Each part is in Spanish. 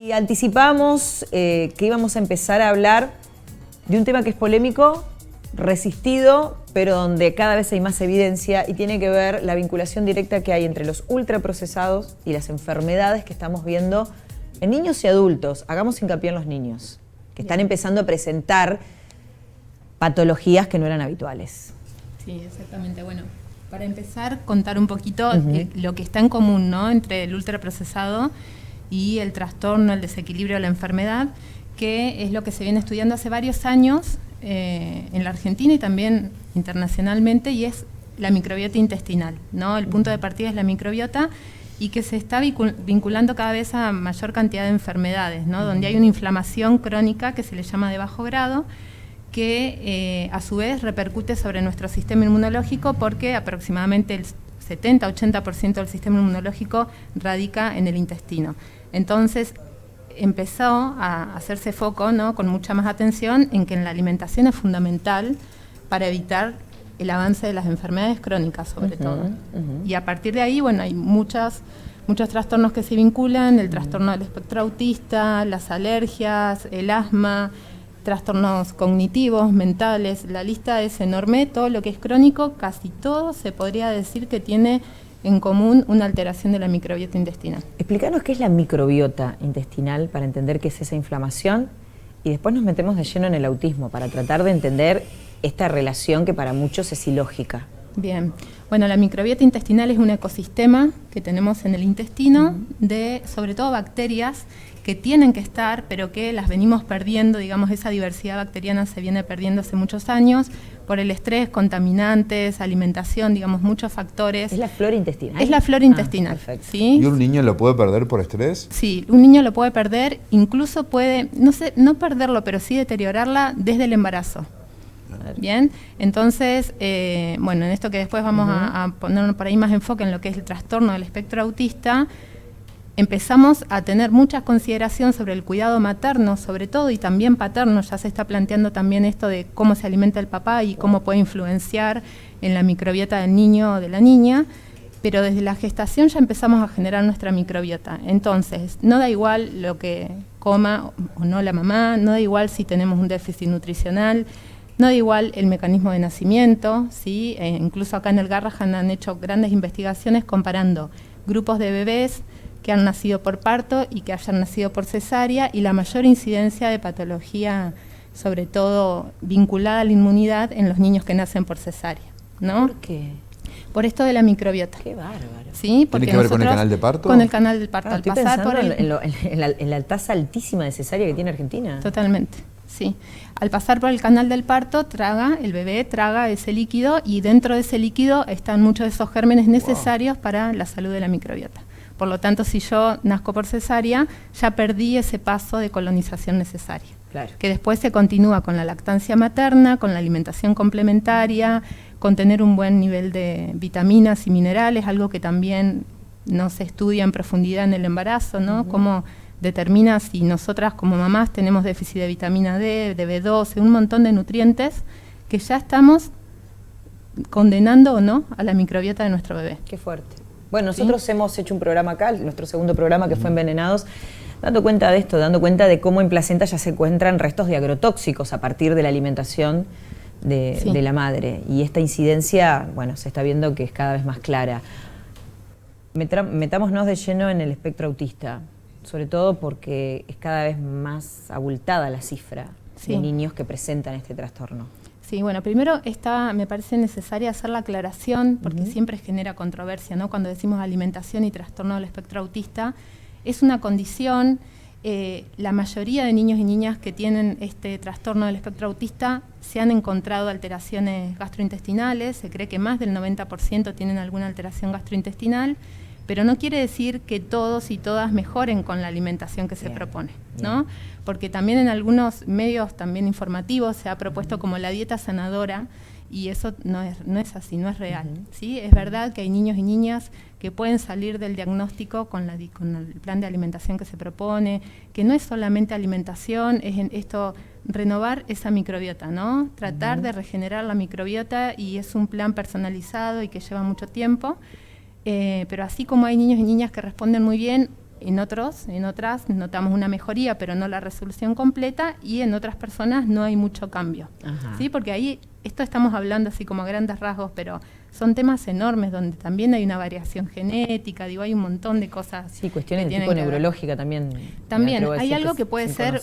Y anticipamos que íbamos a empezar a hablar de un tema que es polémico, resistido, pero donde cada vez hay más evidencia y tiene que ver la vinculación directa que hay entre los ultraprocesados y las enfermedades que estamos viendo en niños y adultos. Hagamos hincapié en los niños, que están empezando a presentar patologías que no eran habituales. Sí, exactamente. Bueno, para empezar, contar un poquito lo que está en común, ¿no?, entre el ultraprocesado y el trastorno, el desequilibrio de la enfermedad, que es lo que se viene estudiando hace varios años en la Argentina y también internacionalmente, y es la microbiota intestinal, ¿no? El punto de partida es la microbiota y que se está vinculando cada vez a mayor cantidad de enfermedades, ¿no? Donde hay una inflamación crónica que se le llama de bajo grado, que a su vez repercute sobre nuestro sistema inmunológico, porque aproximadamente el 70-80% del sistema inmunológico radica en el intestino. Entonces empezó a hacerse foco, ¿no?, con mucha más atención en que la alimentación es fundamental para evitar el avance de las enfermedades crónicas, sobre todo. Y a partir de ahí, bueno, hay muchos trastornos que se vinculan: el trastorno del espectro autista, las alergias, el asma, trastornos cognitivos, mentales. La lista es enorme. Todo lo que es crónico, casi todo se podría decir que tiene en común una alteración de la microbiota intestinal. Explícanos qué es la microbiota intestinal para entender qué es esa inflamación, y después nos metemos de lleno en el autismo para tratar de entender esta relación que para muchos es ilógica. Bien, bueno, la microbiota intestinal es un ecosistema que tenemos en el intestino de, sobre todo, bacterias que tienen que estar, pero que las venimos perdiendo. Digamos, esa diversidad bacteriana se viene perdiendo hace muchos años por el estrés, contaminantes, alimentación, digamos, muchos factores. ¿Es la flora intestinal? Es la flora intestinal, perfecto. ¿Sí? ¿Y un niño lo puede perder por estrés? Sí, un niño lo puede perder, incluso puede, no perderlo, pero sí deteriorarla desde el embarazo. Bien, entonces, bueno, en esto que después vamos a poner por ahí más enfoque en lo que es el trastorno del espectro autista, empezamos a tener mucha consideración sobre el cuidado materno, sobre todo, y también paterno. Ya se está planteando también esto de cómo se alimenta el papá y cómo puede influenciar en la microbiota del niño o de la niña, pero desde la gestación ya empezamos a generar nuestra microbiota. Entonces, no da igual lo que coma o no la mamá, no da igual si tenemos un déficit nutricional, no da igual el mecanismo de nacimiento, ¿sí? Incluso acá en el Garrahan han hecho grandes investigaciones comparando grupos de bebés que han nacido por parto y que hayan nacido por cesárea, y la mayor incidencia de patología, sobre todo vinculada a la inmunidad, en los niños que nacen por cesárea, ¿no? ¿Por qué? Por esto de la microbiota. Qué bárbaro. ¿Sí? Porque ¿Tiene que ver con el canal de parto? Con el canal del parto. Estoy pensando en la tasa altísima de cesárea que tiene Argentina. Totalmente, sí. Al pasar por el canal del parto, el bebé traga ese líquido, y dentro de ese líquido están muchos de esos gérmenes necesarios para la salud de la microbiota. Por lo tanto, si yo nazco por cesárea, ya perdí ese paso de colonización necesaria. Claro. Que después se continúa con la lactancia materna, con la alimentación complementaria, con tener un buen nivel de vitaminas y minerales, algo que también no se estudia en profundidad en el embarazo, ¿no? Cómo determina si nosotras como mamás tenemos déficit de vitamina D, de B12, un montón de nutrientes que ya estamos condenando o no a la microbiota de nuestro bebé. Qué fuerte. Bueno, nosotros hemos hecho un programa acá, nuestro segundo programa, que fue Envenenados, dando cuenta de esto, dando cuenta de cómo en placenta ya se encuentran restos de agrotóxicos a partir de la alimentación de la madre. Y esta incidencia, bueno, se está viendo que es cada vez más clara. Metámonos de lleno en el espectro autista, sobre todo porque es cada vez más abultada la cifra de niños que presentan este trastorno. Sí, bueno, primero me parece necesaria hacer la aclaración, porque siempre genera controversia, ¿no? Cuando decimos alimentación y trastorno del espectro autista, es una condición. La mayoría de niños y niñas que tienen este trastorno del espectro autista se han encontrado alteraciones gastrointestinales. Se cree que más del 90% tienen alguna alteración gastrointestinal, pero no quiere decir que todos y todas mejoren con la alimentación que se propone, ¿no? Porque también en algunos medios también informativos se ha propuesto como la dieta sanadora, y eso no es así, no es real, ¿sí? Es verdad que hay niños y niñas que pueden salir del diagnóstico con el plan de alimentación que se propone, que no es solamente alimentación, es esto, renovar esa microbiota, ¿no? Tratar de regenerar la microbiota, y es un plan personalizado y que lleva mucho tiempo. Pero así como hay niños y niñas que responden muy bien, en otras notamos una mejoría, pero no la resolución completa, y en otras personas no hay mucho cambio. ¿Sí? Porque ahí, esto estamos hablando así como a grandes rasgos, pero son temas enormes donde también hay una variación genética, digo, hay un montón de cosas. Sí, cuestiones de tipo neurológica también. También hay algo que puede ser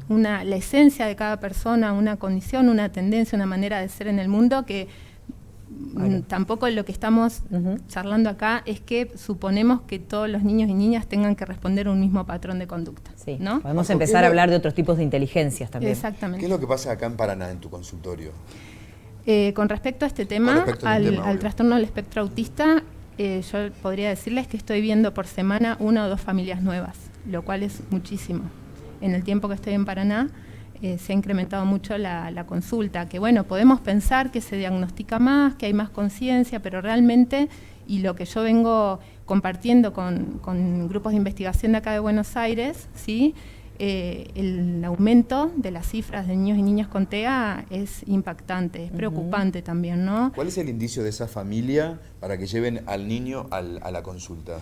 la esencia de cada persona, una condición, una tendencia, una manera de ser en el mundo que tampoco lo que estamos charlando acá es que suponemos que todos los niños y niñas tengan que responder a un mismo patrón de conducta. Sí, ¿no? Podemos empezar a hablar de otros tipos de inteligencias también. Exactamente. ¿Qué es lo que pasa acá en Paraná, en tu consultorio? Con respecto a este tema, al trastorno del espectro autista, yo podría decirles que estoy viendo por semana 1 o 2 familias nuevas, lo cual es muchísimo. En el tiempo que estoy en Paraná, se ha incrementado mucho la consulta, que bueno, podemos pensar que se diagnostica más, que hay más conciencia, pero realmente, y lo que yo vengo compartiendo con grupos de investigación de acá de Buenos Aires, ¿sí? El aumento de las cifras de niños y niñas con TEA es impactante, es preocupante también, ¿no? ¿Cuál es el indicio de esa familia para que lleven al niño a la consulta?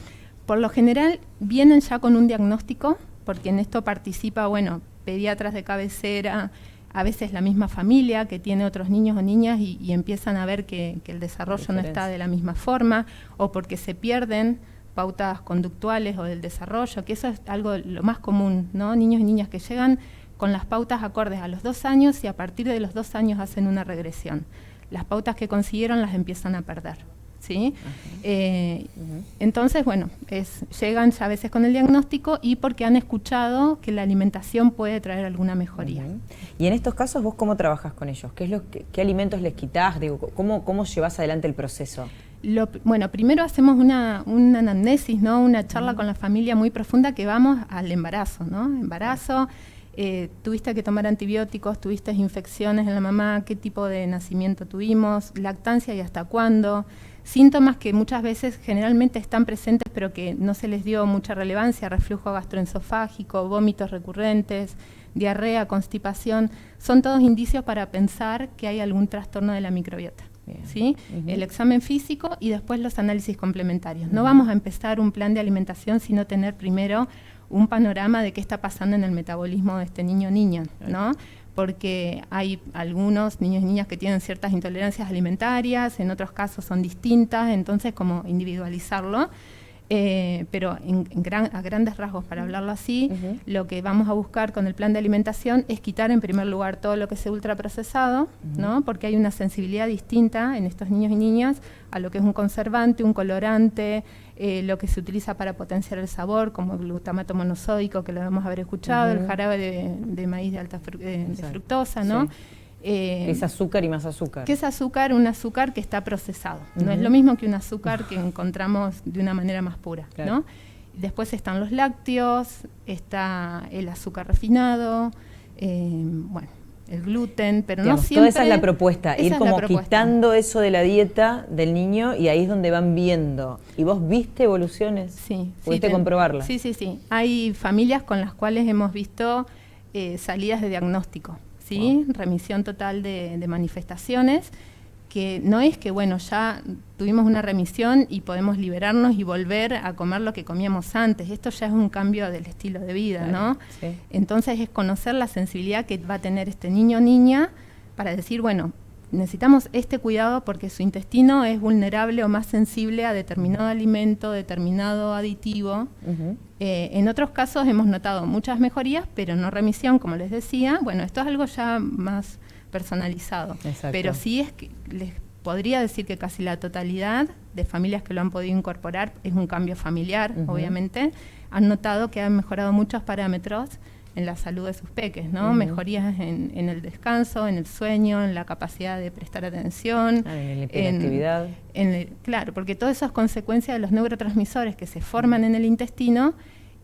Por lo general vienen ya con un diagnóstico, porque en esto participa, bueno, pediatras de cabecera, a veces la misma familia que tiene otros niños o niñas y empiezan a ver que el desarrollo no está de la misma forma, o porque se pierden pautas conductuales o del desarrollo, que eso es algo lo más común, ¿no? Niños y niñas que llegan con las pautas acordes a los 2 años y a partir de los 2 años hacen una regresión. Las pautas que consiguieron las empiezan a perder, ¿sí? Entonces, bueno, llegan ya a veces con el diagnóstico y porque han escuchado que la alimentación puede traer alguna mejoría. Y en estos casos, ¿vos cómo trabajás con ellos? ¿Qué alimentos les quitás? Digo, ¿cómo llevas adelante el proceso? Bueno, primero hacemos una anamnesis, ¿no? Una charla con la familia muy profunda que vamos al embarazo, ¿no? Embarazo, tuviste que tomar antibióticos, tuviste infecciones en la mamá, qué tipo de nacimiento tuvimos, lactancia y hasta cuándo, síntomas que muchas veces generalmente están presentes pero que no se les dio mucha relevancia, reflujo gastroesofágico, vómitos recurrentes, diarrea, constipación, son todos indicios para pensar que hay algún trastorno de la microbiota. ¿Sí? El examen físico y después los análisis complementarios. No vamos a empezar un plan de alimentación sino tener primero un panorama de qué está pasando en el metabolismo de este niño o niña, ¿no? Porque hay algunos niños y niñas que tienen ciertas intolerancias alimentarias, en otros casos son distintas, entonces como individualizarlo. Pero a grandes rasgos, para hablarlo así, lo que vamos a buscar con el plan de alimentación es quitar en primer lugar todo lo que sea ultraprocesado, ¿no? Porque hay una sensibilidad distinta en estos niños y niñas a lo que es un conservante, un colorante, lo que se utiliza para potenciar el sabor, como el glutamato monosódico, que lo debemos haber escuchado, el jarabe de maíz de alta fructosa, ¿no? Sí. Es azúcar y más azúcar. ¿Qué es azúcar? Un azúcar que está procesado. No es lo mismo que un azúcar que encontramos de una manera más pura, ¿no? Después están los lácteos, está el azúcar refinado, bueno, el gluten, pero digamos, no siempre... Toda esa es la propuesta, ir como quitando eso de la dieta del niño y ahí es donde van viendo. ¿Y vos viste evoluciones? Sí. ¿Pudiste comprobarlas? Sí. Hay familias con las cuales hemos visto salidas de diagnóstico. ¿Sí? Wow. Remisión total de manifestaciones, que no es que, bueno, ya tuvimos una remisión y podemos liberarnos y volver a comer lo que comíamos antes. Esto ya es un cambio del estilo de vida, ¿no? Sí. Entonces es conocer la sensibilidad que va a tener este niño o niña para decir, bueno, necesitamos este cuidado porque su intestino es vulnerable o más sensible a determinado alimento, determinado aditivo. En otros casos hemos notado muchas mejorías, pero no remisión, como les decía. Bueno, esto es algo ya más personalizado. Exacto. Pero sí es que les podría decir que casi la totalidad de familias que lo han podido incorporar es un cambio familiar, obviamente. Han notado que han mejorado muchos parámetros en la salud de sus peques, ¿no? Mejorías en el descanso, en el sueño, en la capacidad de prestar atención. En la hiperactividad. Claro, porque todo eso es consecuencia de los neurotransmisores que se forman en el intestino,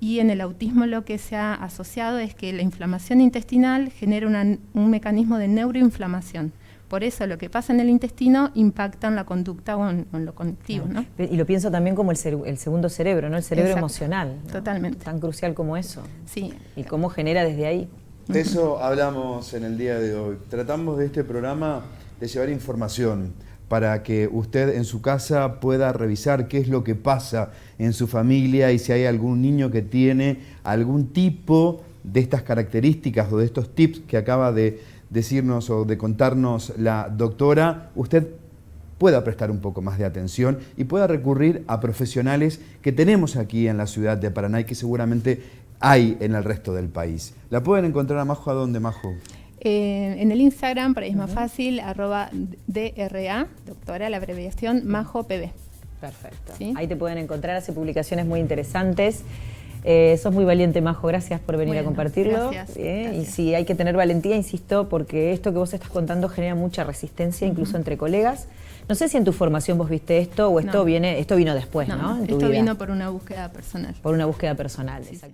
y en el autismo lo que se ha asociado es que la inflamación intestinal genera un mecanismo de neuroinflamación. Por eso lo que pasa en el intestino impacta en la conducta o en lo cognitivo, ¿no? Y lo pienso también como el segundo cerebro, ¿no? El cerebro emocional, ¿no? Totalmente. Tan crucial como eso. Sí. Y cómo genera desde ahí. De eso hablamos en el día de hoy. Tratamos de este programa de llevar información para que usted en su casa pueda revisar qué es lo que pasa en su familia y si hay algún niño que tiene algún tipo de estas características o de estos tips que acaba de decirnos o de contarnos la doctora, usted pueda prestar un poco más de atención y pueda recurrir a profesionales que tenemos aquí en la ciudad de Paraná y que seguramente hay en el resto del país. ¿La pueden encontrar a Majo a dónde, Majo? En el Instagram, por ahí es más fácil, @DRA, doctora, la abreviación, MajoPB. Perfecto. ¿Sí? Ahí te pueden encontrar, hace publicaciones muy interesantes. Sos muy valiente, Majo, gracias por venir a compartirlo. Gracias. Y sí, hay que tener valentía, insisto, porque esto que vos estás contando genera mucha resistencia, incluso entre colegas. No sé si en tu formación vos viste esto o esto vino después, ¿no? En tu esto vida. vino por una búsqueda personal. Por una búsqueda personal, exacto.